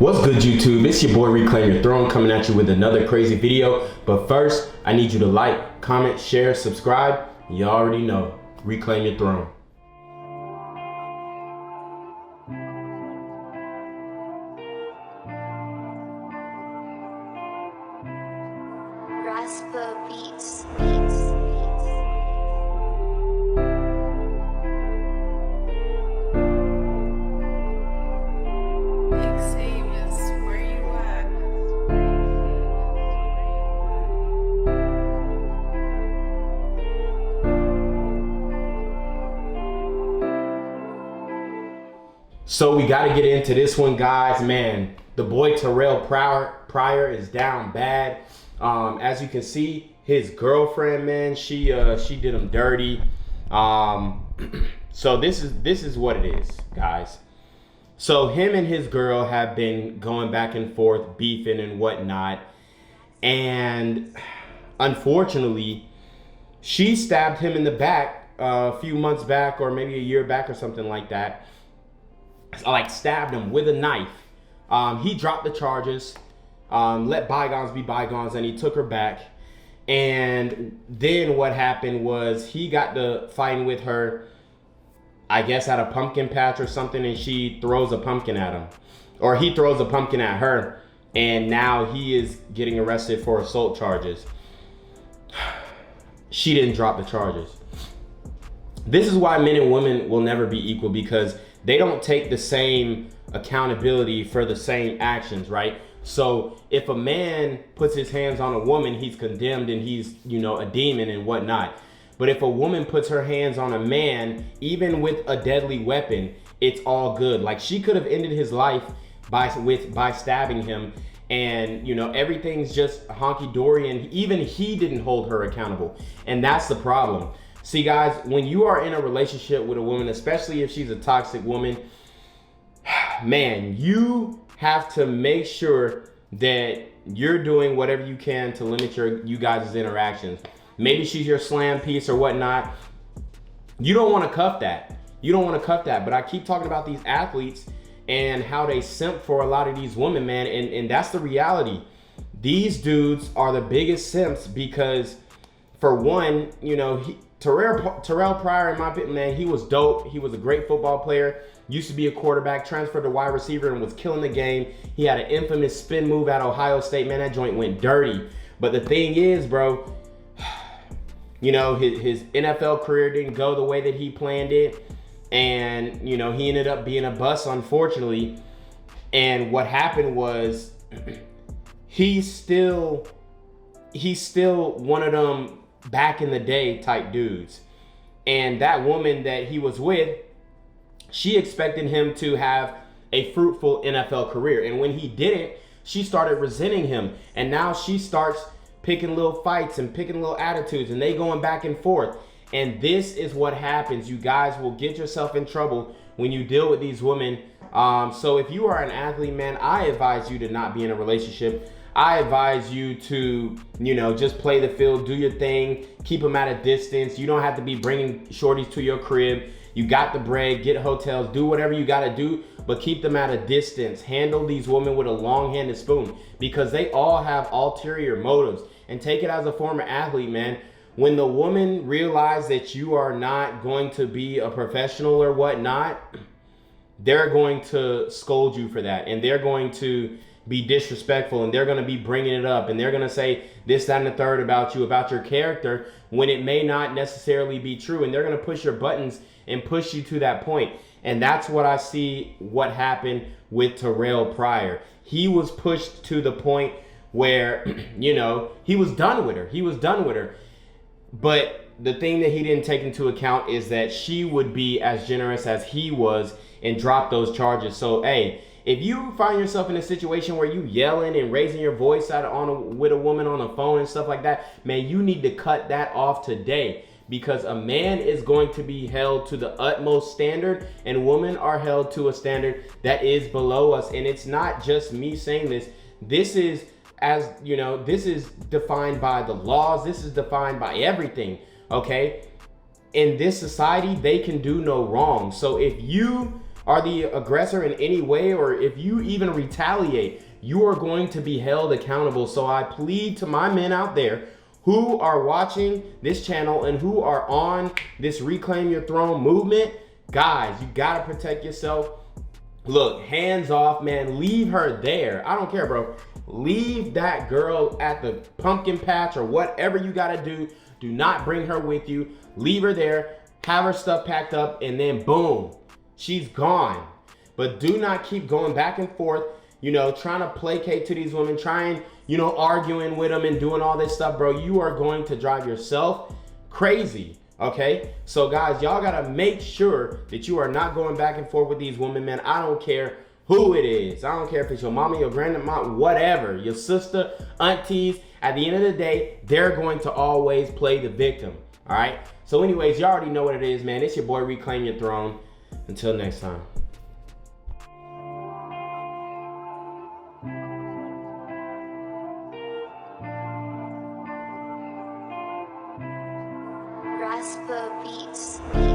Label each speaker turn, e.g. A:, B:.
A: What's good, YouTube? It's your boy Reclaim Your Throne coming at you with another crazy video. But first, I need you to like, comment, share, subscribe. You already know, Reclaim Your Throne.
B: Raspa Beats.
A: So we got to get into this one, guys. Man, the boy Pryor is down bad. As you can see, his girlfriend, man, she did him dirty. So this is what it is, guys. So him and his girl have been going back and forth, beefing and whatnot. And unfortunately, she stabbed him in the back a few months back, or maybe a year back or something like that. Like stabbed him with a knife. He dropped the charges, let bygones be bygones, and he took her back. And then what happened was he got to fighting with her, I guess at a pumpkin patch or something, and she throws a pumpkin at him. Or he throws a pumpkin at her, and now he is getting arrested for assault charges. She didn't drop the charges. This is why men and women will never be equal, because they don't take the same accountability for the same actions, right? So if a man puts his hands on a woman, he's condemned and he's, a demon and whatnot. But if a woman puts her hands on a man, even with a deadly weapon, it's all good. Like, she could have ended his life by stabbing him, and everything's just honky-dory, and even he didn't hold her accountable. And that's the problem. See, guys, when you are in a relationship with a woman, especially if she's a toxic woman, man, you have to make sure that you're doing whatever you can to limit you guys' interactions. Maybe she's your slam piece or whatnot. You don't want to cuff that. But I keep talking about these athletes and how they simp for a lot of these women, man. And that's the reality. These dudes are the biggest simps because, for one, Terrell Pryor, in my opinion, man, he was dope. He was a great football player. Used to be a quarterback, transferred to wide receiver, and was killing the game. He had an infamous spin move at Ohio State. Man, that joint went dirty. But the thing is, bro, his NFL career didn't go the way that he planned it. And, he ended up being a bust, unfortunately. And what happened was he's still one of them back in the day type dudes. And that woman that he was with, she expected him to have a fruitful NFL career. And when he didn't, she started resenting him. And now she starts picking little fights and picking little attitudes, and they going back and forth. And this is what happens. You guys will get yourself in trouble when you deal with these women. So if you are an athlete, man, I advise you to not be in a relationship. I advise you to, just play the field, do your thing, keep them at a distance. You don't have to be bringing shorties to your crib. You got the bread, get hotels, do whatever you got to do, but keep them at a distance. Handle these women with a long-handed spoon, because they all have ulterior motives. And take it as a former athlete, man. When the woman realizes that you are not going to be a professional or whatnot, they're going to scold you for that, and they're going to be disrespectful, and they're going to be bringing it up, and they're going to say this, that, and the third about you, about your character, when it may not necessarily be true. And they're going to push your buttons and push you to that point. And that's what I see what happened with Terrell Pryor. He was pushed to the point where, he was done with her. But the thing that he didn't take into account is that she would be as generous as he was and drop those charges. So, hey, if you find yourself in a situation where you yelling and raising your voice with a woman on the phone and stuff like that, man, you need to cut that off today, because a man is going to be held to the utmost standard, and women are held to a standard that is below us. And it's not just me saying this. This is, this is defined by the laws. This is defined by everything, okay? In this society, they can do no wrong. So if you are the aggressor in any way, or if you even retaliate, you are going to be held accountable. So I plead to my men out there who are watching this channel and who are on this Reclaim Your Throne movement, guys, you gotta protect yourself. Look, hands off, man. Leave her there. I don't care, bro. Leave that girl at the pumpkin patch or whatever you gotta do. Do not bring her with you. Leave her there. Have her stuff packed up, and then boom, she's gone. But do not keep going back and forth, you know, trying to placate to these women, trying, you know, arguing with them and doing all this stuff, bro. You are going to drive yourself crazy. Okay, so guys, y'all gotta make sure that you are not going back and forth with these women, man. I don't care who it is. I don't care if it's your mama, your grandma, whatever, your sister, aunties. At the end of the day, they're going to always play the victim. All right. So anyways, you already know what it is, man. It's your boy Reclaim Your Throne. Until next time.
B: Raspa Beats.